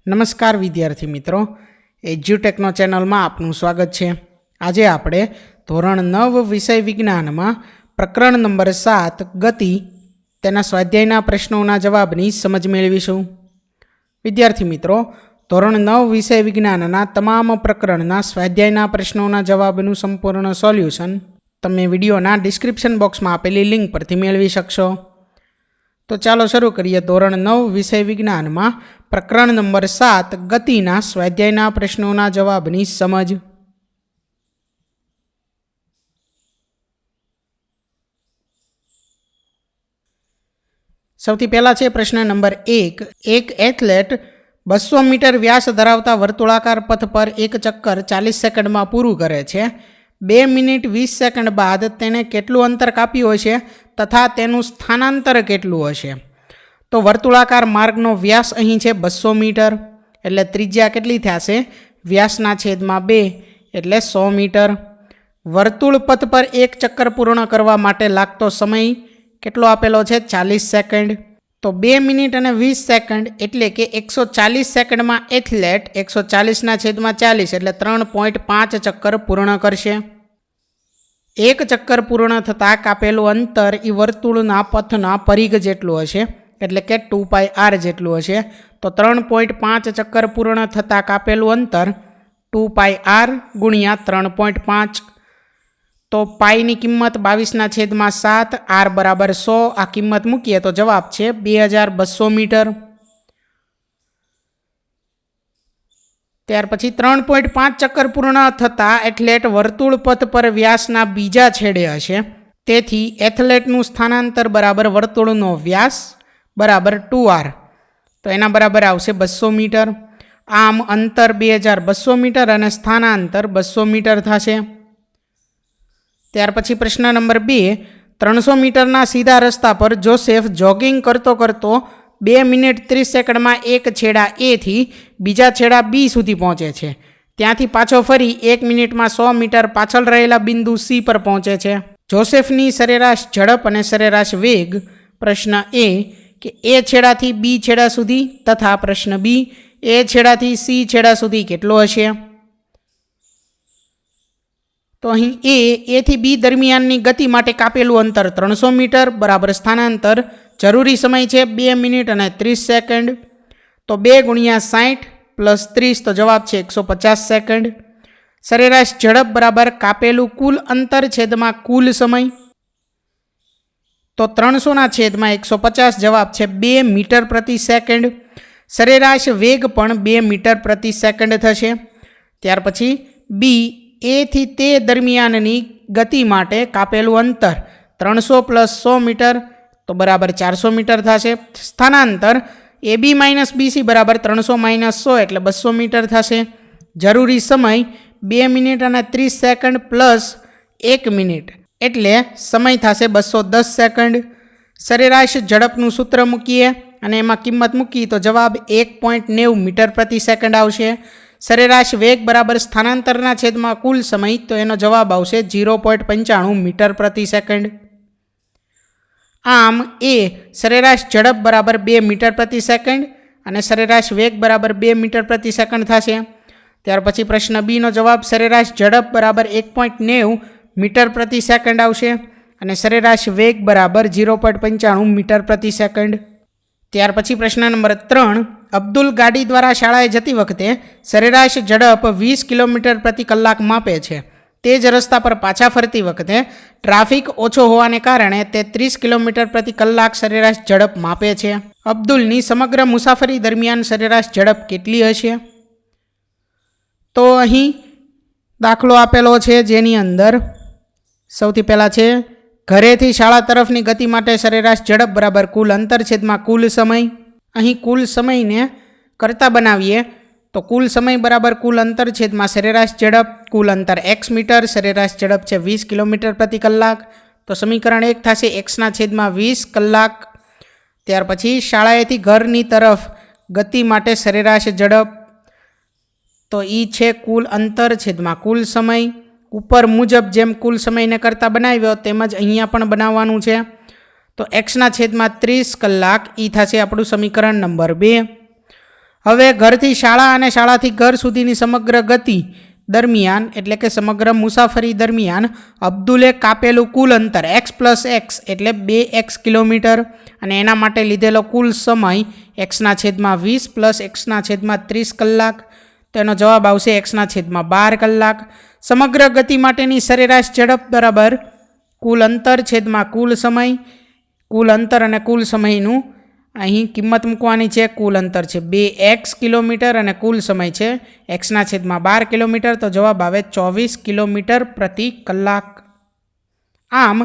નમસ્કાર વિદ્યાર્થી મિત્રો, એજ્યુટેકનો ચેનલમાં આપનું સ્વાગત છે। આજે આપણે ધોરણ 9 વિષય વિજ્ઞાનમાં પ્રકરણ નંબર 7 ગતિ તેના સ્વાધ્યાયના પ્રશ્નોના જવાબની સમજ મેળવીશું। વિદ્યાર્થી મિત્રો, ધોરણ 9 વિષય વિજ્ઞાનના તમામ પ્રકરણના સ્વાધ્યાયના પ્રશ્નોના જવાબનું સંપૂર્ણ સોલ્યુશન તમે વિડીયોના ડિસ્ક્રિપ્શન બોક્સમાં આપેલી લિંક પરથી મેળવી શકશો। તો ચાલો શરૂ કરીએ ધોરણ 9 વિષય વિજ્ઞાનમાં પ્રકરણ નંબર 7 ગતિના સ્વાધ્યાયના પ્રશ્નોના જવાબની સમજ। સૌથી પહેલા છે પ્રશ્ન નંબર 1। એક એથ્લેટ 200 મીટર વ્યાસ ધરાવતા વર્તુળાકાર પથ પર એક ચક્કર 40 સેકન્ડમાં પૂરું કરે છે। 2 મિનિટ 20 સેકન્ડ બાદ તેને કેટલું અંતર કાપ્યું હશે તથા તેનું સ્થાનાંતર કેટલું હશે? તો વર્તુળાકાર માર્ગનો વ્યાસ અહીં છે 200 મીટર, એટલે ત્રિજ્યા કેટલી થશે? વ્યાસના છેદમાં 2 એટલે 100 મીટર। વર્તુળ પથ પર એક ચક્કર પૂર્ણ કરવા માટે લાગતો સમય કેટલો આપેલો છે? 40 સેકન્ડ। તો 2 મિનિટ અને 20 સેકન્ડ એટલે કે 140 સેકન્ડમાં એથ્લેટ 140ના છેદમાં 40 એટલે 3.5 ચક્કર પૂર્ણ કરશે। એક ચક્કર પૂર્ણ થતાં કાપેલું અંતર એ વર્તુળના પથના પરિઘ જેટલું હશે, એટલે કે 2πr જેટલું હશે। તો 3.5 ચક્કર પૂર્ણ થતાં કાપેલું અંતર 2πr ગુણ્યા 3.5। તો પાઈની કિંમત 22ના છેદમાં 7, r બરાબર 100। આ કિંમત મૂકીએ તો જવાબ છે 2200 મીટર। ત્યાર પછી 3.5 ચક્કર પૂર્ણ થતાં એથ્લેટ વર્તુળ પથ પર વ્યાસના બીજા છેડે હશે, તેથી એથ્લેટનું સ્થાનાંતર બરાબર વર્તુળનો વ્યાસ બરાબર 2r, તો એના બરાબર આવશે 200 મીટર। આમ અંતર 2200 મીટર અને સ્થાનાંતર 200 મીટર થશે। ત્યાર પછી પ્રશ્ન નંબર 2। 300 મીટરના સીધા રસ્તા પર જોસેફ જોગિંગ કરતો 2 મિનિટ 30 સેકન્ડમાં એક છેડા A થી બીજા છેડા B સુધી પહોંચે છે। ત્યાંથી પાછો ફરી 1 મિનિટમાં 100 મીટર પાછળ રહેલા બિંદુ C પર પહોંચે છે। જોસેફની સરેરાશ ઝડપ અને સરેરાશ વેગ। પ્રશ્ન A કે A છેડાથી B છેડા સુધી તથા પ્રશ્ન B A છેડાથી C છેડા સુધી કેટલો હશે? તો અહીં A થી B દરમિયાનની ગતિ માટે કાપેલું અંતર 300 મીટર બરાબર સ્થાનાંતર જરૂરી સમય છે 2 મિનિટ અને 30 સેકન્ડ। તો 2 ગુણ્યા 60 પ્લસ 30 તો જવાબ છે 150 સેકન્ડ। સરેરાશ ઝડપ બરાબર કાપેલું કુલ અંતર છેદમાં કુલ સમય, તો 300ના છેદમાં 150 જવાબ છે 2 મીટર પ્રતિ સેકન્ડ। સરેરાશ વેગ પણ 2 મીટર પ્રતિ સેકન્ડ થશે। ત્યાર પછી B A થી તે દરમિયાનની ગતિ માટે કાપેલું અંતર 300 પ્લસ 100 મીટર તો બરાબર 400 મીટર થશે। સ્થાનાંતર AB માઇનસ BC બરાબર 300 માઇનસ 100 એટલે 200 મીટર થશે। જરૂરી સમય 2 મિનિટ અને 30 સેકન્ડ પ્લસ 1 મિનિટ એટલે સમય થશે 210 સેકન્ડ। સરેરાશ ઝડપનું સૂત્ર મૂકીએ અને એમાં કિંમત મૂકીએ તો જવાબ 1.90 મીટર પ્રતિ સેકન્ડ આવશે। સરેરાશ વેગ બરાબર સ્થાનાંતરના છેદમાં કુલ સમય, તો એનો જવાબ આવશે 0.95 મીટર પ્રતિ સેકન્ડ। આમ A સરેરાશ ઝડપ બરાબર 2 મીટર પ્રતિ સેકન્ડ અને સરેરાશ વેગ બરાબર 2 મીટર પ્રતિ સેકન્ડ થશે। ત્યાર પછી પ્રશ્ન બીનો જવાબ સરેરાશ ઝડપ બરાબર 1.90 મીટર પ્રતિ સેકન્ડ આવશે અને સરેરાશ વેગ બરાબર 0.95 મીટર પ્રતિ સેકન્ડ। ત્યાર પછી પ્રશ્ન નંબર 3। અબ્દુલ ગાડી દ્વારા શાળાએ જતી વખતે સરેરાશ ઝડપ 20 કિલોમીટર પ્રતિ કલાક માપે છે। તે જ રસ્તા પર પાછા ફરતી વખતે ટ્રાફિક ઓછો હોવાને કારણે તે 30 કિલોમીટર પ્રતિ કલાક સરેરાશ ઝડપ માપે છે। અબ્દુલની સમગ્ર મુસાફરી દરમિયાન સરેરાશ ઝડપ કેટલી હશે? તો અહીં દાખલો આપેલો છે, જેની અંદર સૌથી પહેલાં છે ઘરેથી શાળા તરફની ગતિ માટે સરેરાશ ઝડપ બરાબર કુલ અંતર છેદમાં કુલ સમય। અહીં કુલ સમયને કરતા બનાવીએ તો કુલ સમય બરાબર કુલ અંતર છેદમાં સરેરાશ ઝડપ, કુલ અંતર x મીટર, સરેરાશ ઝડપ છે 20 કિલોમીટર પ્રતિ કલાક, તો સમીકરણ 1 થશે x ના છેદમાં 20 કલાક। ત્યાર પછી શાળાએથી ઘરની તરફ ગતિ માટે સરેરાશ ઝડપ, તો એ છે કુલ અંતર છેદમાં કુલ સમય। ઉપર મુજબ જેમ કુલ સમયને કરતા બનાવ્યો તેમજ અહીંયા પણ બનાવવાનું છે, તો x ના છેદમાં 30 કલાક એ થશે આપણું સમીકરણ નંબર 2। હવે ઘરથી શાળા અને શાળાથી ઘર સુધીની સમગ્ર ગતિ દરમિયાન એટલે કે સમગ્ર મુસાફરી દરમિયાન અબ્દુલે કાપેલું કુલ અંતર x+x એટલે 2x કિલોમીટર અને એના માટે લીધેલો કુલ સમય x/20 + x/30 કલાક. તેનો જવાબ આવશે x/12 કલાક. સમગ્ર ગતિ માટેની સરેરાશ ઝડપ બરાબર કુલ અંતર છેદમાં કુલ સમય. કુલ અંતર અને કુલ સમયનું અહીં કિંમત મૂકવાની છે. કુલ અંતર છે 2x કિલોમીટર અને કુલ સમય છે x/12 કિલોમીટર. તો જવાબ આવે 24 કિલોમીટર પ્રતિ કલાક. આમ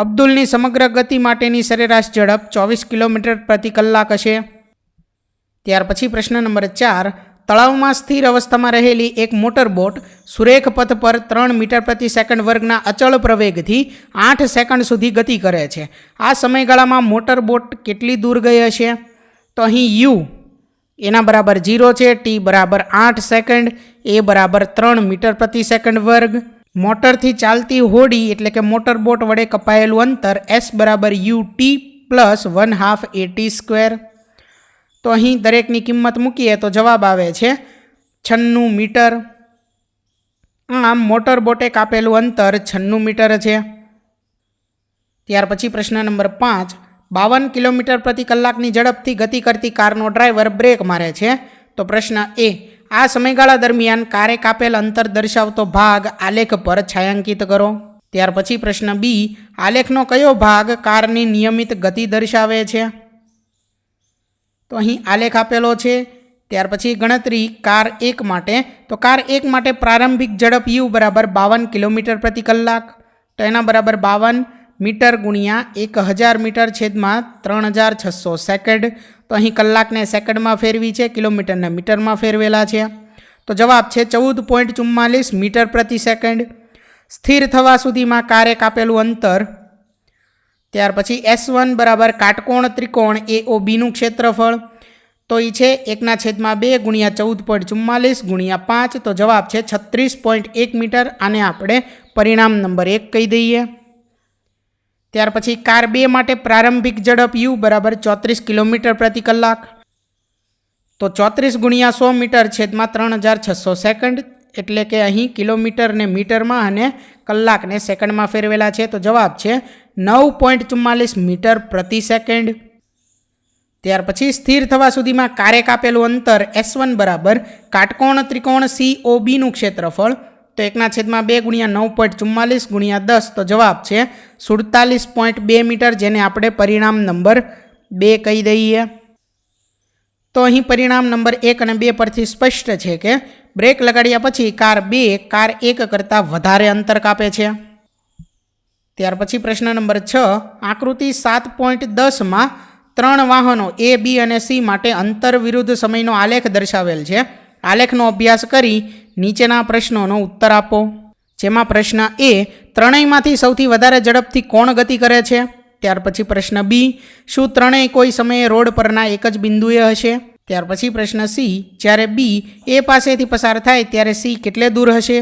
અબ્દુલની સમગ્ર ગતિ માટેની સરેરાશ ઝડપ 24 કિલોમીટર પ્રતિ કલાક હશે. ત્યાર પછી પ્રશ્ન નંબર 4. તળાવમાં સ્થિર અવસ્થામાં રહેલી એક મોટર બોટ સુરેખ પથ પર 3 મીટર પ્રતિ સેકન્ડ વર્ગના અચળ પ્રવેગથી 8 સેકન્ડ સુધી ગતિ કરે છે. આ સમયગાળામાં મોટર બોટ કેટલી દૂર ગઈ હશે? તો અહીં યુ એના બરાબર 0 છે, ટી બરાબર 8 સેકન્ડ, એ બરાબર 3 મીટર પ્રતિ સેકન્ડ વર્ગ. મોટરથી ચાલતી હોડી એટલે કે મોટર બોટ વડે કપાયેલું અંતર એસ બરાબર યુ ટી પ્લસ 1/2 AT². તો અહીં દરેકની કિંમત મૂકીએ તો જવાબ આવે છે 96 મીટર. આમ મોટર બોટે કાપેલું અંતર 96 મીટર છે. ત્યાર પછી પ્રશ્ન નંબર 5. 52 કિલોમીટર પ્રતિ કલાકની ઝડપથી ગતિ કરતી કારનો ડ્રાઈવર બ્રેક મારે છે. તો પ્રશ્ન એ. આ સમયગાળા દરમિયાન કારે કાપેલ અંતર દર્શાવતો ભાગ આલેખ પર છાંયાંકિત કરો. ત્યાર પછી પ્રશ્ન બી. આલેખનો કયો ભાગ કારની નિયમિત ગતિ દર્શાવે છે? તો અહીં આલેખ આપેલો છે. ત્યાર પછી ગણતરી કાર 1 માટે. તો કાર 1 માટે પ્રારંભિક ઝડપ યુ બરાબર 52 કિલોમીટર પ્રતિ કલાક. તો એના બરાબર 52 મીટર ગુણ્યા 1000 મીટર છેદમાં 3600 સેકન્ડ. તો અહીં કલાકને સેકન્ડમાં ફેરવી છે, કિલોમીટરને મીટરમાં ફેરવેલા છે. તો જવાબ છે 14.44 મીટર પ્રતિ સેકન્ડ. સ્થિર થવા સુધીમાં કારે કાપેલું અંતર. ત્યાર પછી S1 બરાબર કાટકોણ ત્રિકોણ AOBનું ક્ષેત્રફળ. તો એ છે 1/2 ગુણ્યા 14.44 ગુણ્યા 5. તો જવાબ છે 36.1 મીટર. આને આપણે પરિણામ નંબર 1 કહી દઈએ. ત્યાર પછી કાર 2 માટે પ્રારંભિક ઝડપ યુ બરાબર 34 કિલોમીટર પ્રતિ કલાક. તો 34 ગુણ્યા 100 મીટર છેદમાં 3600 સેકન્ડ એટલે કે અહીં કિલોમીટરને મીટરમાં અને કલાકને સેકન્ડમાં ફેરવેલા છે. તો જવાબ છે 9.44 મીટર પ્રતિ સેકન્ડ. ત્યાર પછી સ્થિર થવા સુધીમાં કારે કાપેલું અંતર S1 બરાબર કાટકોણ ત્રિકોણ COBનું ક્ષેત્રફળ. તો 1/2 ગુણ્યા 9.44 ગુણ્યા 10. તો જવાબ છે 47.2 મીટર, જેને આપણે પરિણામ નંબર 2 કહી દઈએ. તો અહીં પરિણામ નંબર 1 અને 2 પરથી સ્પષ્ટ છે કે બ્રેક લગાડ્યા પછી કાર 2 કાર 1 કરતાં વધારે અંતર કાપે છે. ત્યાર પછી પ્રશ્ન નંબર 6. આકૃતિ 7.10માં 3 વાહનો A, B અને C માટે અંતર વિરુદ્ધ સમયનો આલેખ દર્શાવેલ છે. આલેખનો અભ્યાસ કરી નીચેના પ્રશ્નોનો ઉત્તર આપો. જેમાં પ્રશ્ન એ. ત્રણેયમાંથી સૌથી વધારે ઝડપથી કોણ ગતિ કરે છે? ત્યાર પછી પ્રશ્ન બી. શું ત્રણેય કોઈ સમયે રોડ પરના એક જ બિંદુએ હશે? ત્યાર પછી પ્રશ્ન સી. જ્યારે બી એ પાસેથી પસાર થાય ત્યારે સી કેટલે દૂર હશે?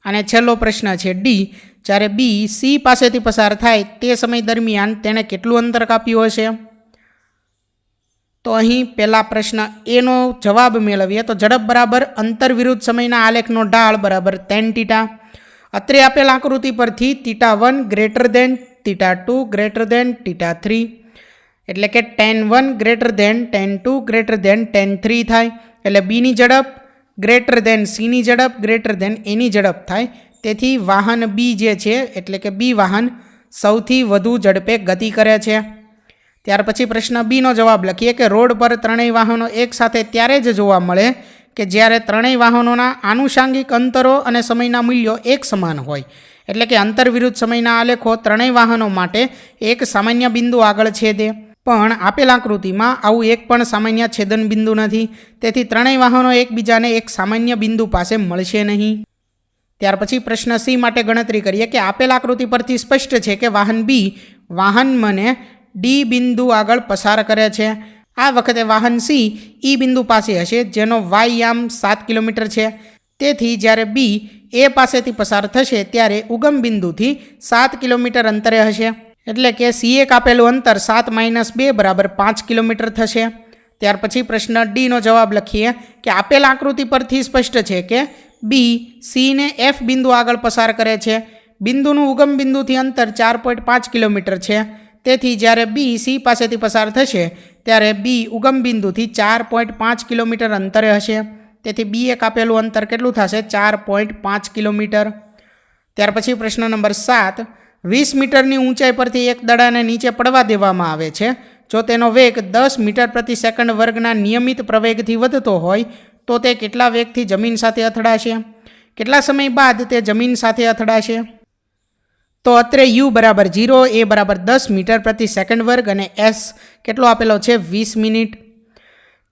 અને છેલ્લો પ્રશ્ન છે ડી. જ્યારે બી સી પાસેથી પસાર થાય તે સમય દરમિયાન તેણે કેટલું અંતર કાપ્યું હશે? તો અહીં પહેલા પ્રશ્ન એનો જવાબ મેળવીએ તો ઝડપ બરાબર અંતર વિરુદ્ધ સમયના આલેખનો ઢાળ બરાબર tan θ. અત્રે આપેલ આકૃતિ પરથી θ1 ગ્રેટર દેન θ2 ગ્રેટર દેન θ3 એટલે કે tan1 greater than tan2 greater than tan3 થાય. એટલે બીની ઝડપ ગ્રેટર દેન સીની ઝડપ ગ્રેટર દેન એની ઝડપ થાય. તેથી વાહન બી જે છે એટલે કે બી વાહન સૌથી વધુ ઝડપે ગતિ કરે છે. ત્યાર પછી પ્રશ્ન બીનો જવાબ લખીએ કે રોડ પર ત્રણેય વાહનો એકસાથે ત્યારે જ જોવા મળે કે જ્યારે ત્રણેય વાહનોના આનુષાંગિક અંતરો અને સમયના મૂલ્યો એક સમાન હોય. એટલે કે અંતર વિરુદ્ધ સમયના આલેખો ત્રણેય વાહનો માટે એક સામાન્ય બિંદુ આગળ છેદે. પણ આપેલ આકૃતિમાં આવું એક પણ સામાન્ય છેદન બિંદુ નથી. તેથી ત્રણેય વાહનો એકબીજાને એક સામાન્ય બિંદુ પાસે મળશે નહીં. ત્યાર પછી પ્રશ્ન સી માટે ગણતરી કરીએ કે આપેલ આકૃતિ પરથી સ્પષ્ટ છે કે વાહન બી વાહન મને ડી બિંદુ આગળ પસાર કરે છે. આ વખતે વાહન સી ઈ બિંદુ પાસે હશે જેનો વાય 7 કિલોમીટર છે. તેથી જ્યારે બી એ પાસેથી પસાર થશે ત્યારે ઉગમ બિંદુથી 7 કિલોમીટર અંતરે હશે. એટલે કે સીએ કાપેલું અંતર 7 - 2 બરાબર 5 કિલોમીટર થશે. ત્યાર પછી પ્રશ્ન ડીનો જવાબ લખીએ કે આપેલ આકૃતિ પરથી સ્પષ્ટ છે કે બી સીને એફ બિંદુ આગળ પસાર કરે છે. બિંદુનું ઉગમ બિંદુથી અંતર 4.5 કિલોમીટર છે. તેથી જ્યારે બી સી પાસેથી પસાર થશે ત્યારે બી ઉગમ બિંદુથી 4.5 કિલોમીટર અંતરે હશે. તેથી બી એક આપેલું અંતર કેટલું થશે? 4.5 કિલોમીટર. ત્યાર પછી પ્રશ્ન નંબર 7, 20 મીટરની ઊંચાઈ પરથી એક દડાને નીચે પડવા દેવામાં આવે છે. જો તેનો વેગ 10 મીટર પ્રતિ સેકન્ડ વર્ગના નિયમિત પ્રવેગથી વધતો હોય તો તે કેટલા વેગથી જમીન સાથે અથડાશે? કેટલા સમય બાદ તે જમીન સાથે અથડાશે? તો અત્રે યુ બરાબર 0, એ બરાબર 10 મીટર પ્રતિ સેકન્ડ વર્ગ અને એસ કેટલો આપેલો છે? 20 મિનિટ.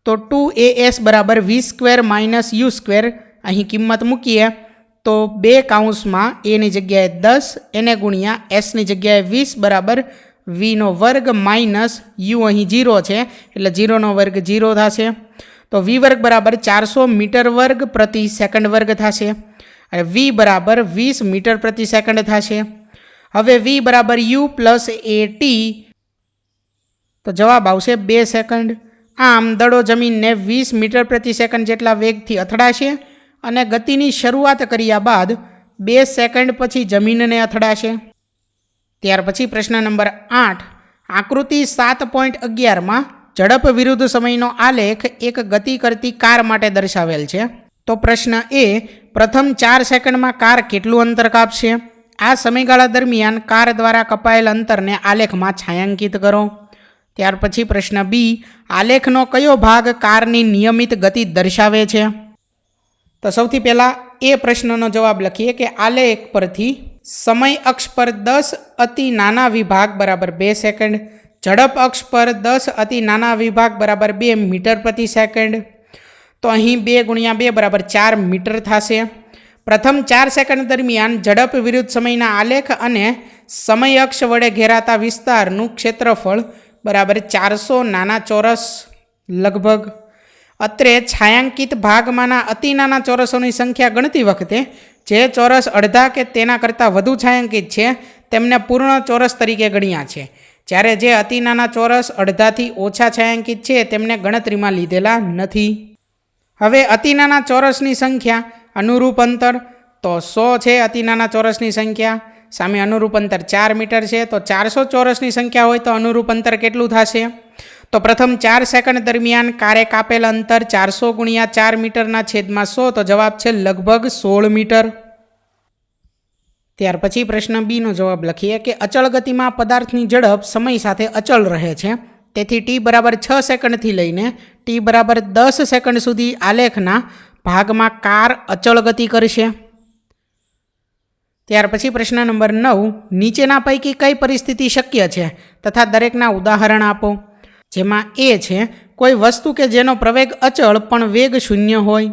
તો 2as બરાબર v² - u². અહીં કિંમત મૂકીએ તો 2 કૌંસમાં એની જગ્યાએ 10 એને ગુણ્યા એસની જગ્યાએ 20 બરાબર વીનો વર્ગ માઇનસ યુ અહીં 0 છે એટલે 0નો વર્ગ 0 થશે. તો વી વર્ગ બરાબર 400 મીટર વર્ગ પ્રતિ સેકન્ડ વર્ગ થશે અને વી બરાબર 20 મીટર પ્રતિ સેકન્ડ થશે. હવે વી બરાબર યુ પ્લસ એ ટી, તો જવાબ આવશે 2 સેકન્ડ. આમ દડો જમીનને 20 મીટર પ્રતિ સેકન્ડ જેટલા વેગથી અથડાશે અને ગતિની શરૂઆત કર્યા બાદ 2 સેકન્ડ પછી જમીનને અથડાશે. ત્યાર પછી પ્રશ્ન નંબર 8, આકૃતિ 7.11માં ઝડપ વિરુદ્ધ સમયનો આલેખ એક ગતિ કરતી કાર માટે દર્શાવેલ છે. તો પ્રશ્ન એ, પ્રથમ 4 સેકન્ડમાં કાર કેટલું અંતર કાપશે? આ સમયગાળા દરમિયાન કાર દ્વારા કપાયેલ અંતરને આલેખમાં છાંયાંકિત કરો. ત્યાર પછી પ્રશ્ન બી, આલેખનો કયો ભાગ કારની નિયમિત ગતિ દર્શાવે છે? તો સૌથી પહેલાં એ પ્રશ્નનો જવાબ લખીએ કે આલેખ પરથી સમય અક્ષ પર 10 અતિ નાના વિભાગ બરાબર 2 સેકન્ડ, ઝડપ અક્ષ પર 10 અતિ નાના વિભાગ બરાબર 2 મીટર પ્રતિ સેકન્ડ. તો અહીં 2 × 2 બરાબર 4 મીટર થશે. પ્રથમ 4 સેકન્ડ દરમિયાન ઝડપ વિરુદ્ધ સમયના આલેખ અને સમય અક્ષ વડે ઘેરાતા વિસ્તારનું ક્ષેત્રફળ બરાબર 400 નાના ચોરસ લગભગ. અત્રે છાંયાંકિત ભાગમાંના અતિ નાના ચોરસોની સંખ્યા ગણતી વખતે જે ચોરસ અડધા કે તેના કરતાં વધુ છાંયાંકિત છે તેમને પૂર્ણ ચોરસ તરીકે ગણ્યા છે, જ્યારે જે અતિ નાના ચોરસ અડધાથી ઓછા છાંયાંકિત છે તેમને ગણતરીમાં લીધેલા નથી. હવે અતિ નાના ચોરસની સંખ્યા અનુરૂપ અંતર તો 100 છે. અતિ નાના ચોરસની સંખ્યા સામે અનુરૂપ અંતર 4 મીટર છે. તો 400 ચોરસની સંખ્યા હોય તો અનુરૂપ અંતર કેટલું થશે? તો પ્રથમ 4 સેકન્ડ દરમિયાન કારે કાપેલ અંતર 400 × 4 મીટરના છેદમાં 100, તો જવાબ છે લગભગ 16 મીટર. ત્યાર પછી પ્રશ્ન બીનો જવાબ લખીએ કે અચળ ગતિમાં પદાર્થની ઝડપ સમય સાથે અચળ રહે છે. તેથી ટી બરાબર 6 સેકન્ડથી લઈને ટી બરાબર 10 સેકન્ડ સુધી આલેખના ભાગમાં કાર અચળ ગતિ કરશે. ત્યાર પછી પ્રશ્ન નંબર 9, નીચેના પૈકી કઈ પરિસ્થિતિ શક્ય છે તથા દરેકના ઉદાહરણ આપો. જેમાં એ છે કોઈ વસ્તુ કે જેનો પ્રવેગ અચળ પણ વેગ શૂન્ય હોય.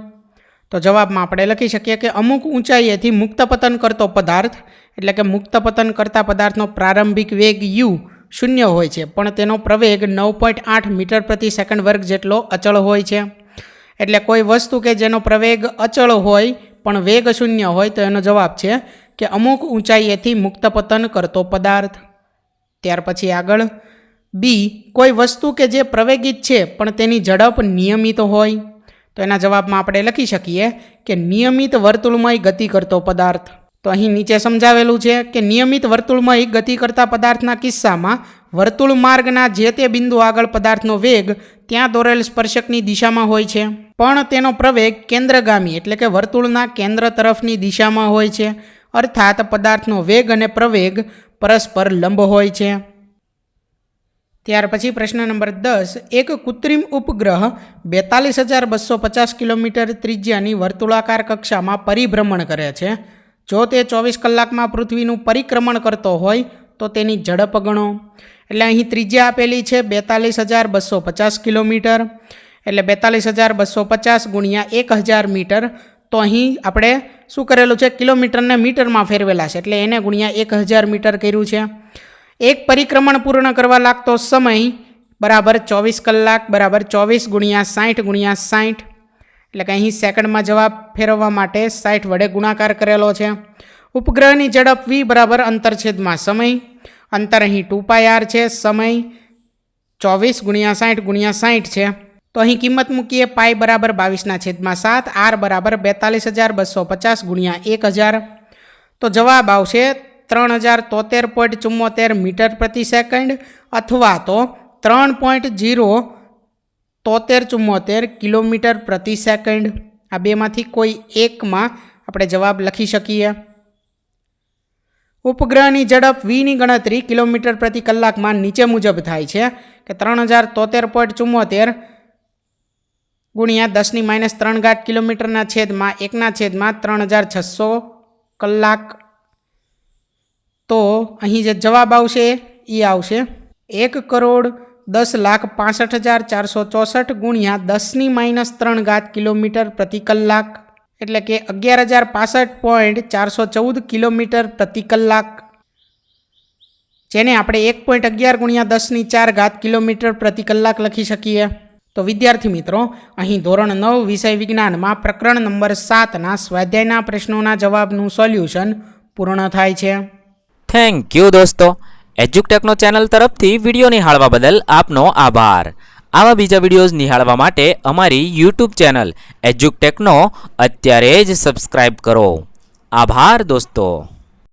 તો જવાબમાં આપણે લખી શકીએ કે અમુક ઊંચાઈએથી મુક્ત પતન કરતો પદાર્થ, એટલે કે મુક્ત પતન કરતા પદાર્થનો પ્રારંભિક વેગ યુ શૂન્ય હોય છે પણ તેનો પ્રવેગ 9.8 મીટર પ્રતિ સેકન્ડ વર્ગ જેટલો અચળ હોય છે. એટલે કોઈ વસ્તુ કે જેનો પ્રવેગ અચળ હોય પણ વેગ શૂન્ય હોય તો એનો જવાબ છે કે અમુક ઊંચાઈએથી મુક્ત પતન કરતો પદાર્થ. ત્યાર પછી આગળ બી, કોઈ વસ્તુ કે જે પ્રવેગિત છે પણ તેની ઝડપ નિયમિત હોય. તો એના જવાબમાં આપણે લખી શકીએ કે નિયમિત વર્તુળમય ગતિ કરતો પદાર્થ. તો અહીં નીચે સમજાવેલું છે કે નિયમિત વર્તુળમય ગતિ કરતા પદાર્થના કિસ્સામાં વર્તુળ માર્ગના જે તે બિંદુ આગળ પદાર્થનો વેગ ત્યાં દોરેલ સ્પર્શકની દિશામાં હોય છે પણ તેનો પ્રવેગ કેન્દ્રગામી એટલે કે વર્તુળના કેન્દ્ર તરફની દિશામાં હોય છે. અર્થાત પદાર્થનો વેગ અને પ્રવેગ પરસ્પર લંબ હોય છે. ત્યાર પછી પ્રશ્ન નંબર 10, એક કૃત્રિમ ઉપગ્રહ 42,250 કિલોમીટર ત્રિજ્યાની વર્તુળાકાર કક્ષામાં પરિભ્રમણ કરે છે. જો તે 24 કલાકમાં પૃથ્વીનું પરિક્રમણ કરતો હોય તો તેની ઝડપ ગણો. એટલે અહીં ત્રિજ્યા આપેલી છે 42,250 કિલોમીટર, એટલે 42,250 × 1000 મીટર. તો અહીં આપણે શું કરેલું છે, કિલોમીટરને મીટરમાં ફેરવેલા છે એટલે એને ગુણ્યા 1000 મીટર કર્યું છે. એક પરિક્રમણ પૂર્ણ કરવા લાગતો સમય બરાબર 24 કલાક બરાબર 24 × 60 × 60, એટલે કે અહીં સેકન્ડમાં જવાબ ફેરવવા માટે 60 વડે ગુણાકાર કરેલો છે. ઉપગ્રહની ઝડપ v બરાબર અંતર છેદમાં સમય, અંતર અહીં 2πr છે, સમય 24 × 60 × 60 છે. તો અહીં કિંમત મૂકીએ પાઈ બરાબર 22/7, આર બરાબર 42,250 ગુણ્યા 1000. તો જવાબ આવશે 3073.74 મીટર પ્રતિ સેકન્ડ અથવા તો 3.07374 કિલોમીટર પ્રતિ સેકન્ડ. આ બેમાંથી કોઈ એકમાં આપણે જવાબ લખી શકીએ. ઉપગ્રહની ઝડપ વીની ગણતરી કિલોમીટર પ્રતિ કલાકમાં નીચે મુજબ થાય છે કે 3073.74 ગુણ્યા 10⁻³ કિલોમીટરના છેદમાં 1/3600 કલાક. તો અહીં જે જવાબ આવશે એ આવશે 1,10,65,464 ગુણ્યા 10⁻³ કિલોમીટર પ્રતિ કલાક, એટલે કે 11,065.414 કિલોમીટર પ્રતિ કલાક, જેને આપણે 1.11 ગુણ્યા 10⁴ કિલોમીટર પ્રતિ કલાક લખી શકીએ. તો વિદ્યાર્થી મિત્રો, અહીં ધોરણ 9 વિષય વિજ્ઞાનમાં પ્રકરણ નંબર 7ના સ્વાધ્યાયના પ્રશ્નોના જવાબનું સોલ્યુશન પૂર્ણ થાય છે. થેન્ક યુ દોસ્તો. એજ્યુકટેકનો ચેનલ તરફથી વિડીયો નિહાળવા બદલ આપનો આભાર. આવા બીજા વિડીયોઝ નિહાળવા માટે અમારી યુટ્યુબ ચેનલ એજ્યુકટેકનો અત્યારે જ સબસ્ક્રાઇબ કરો. આભાર દોસ્તો.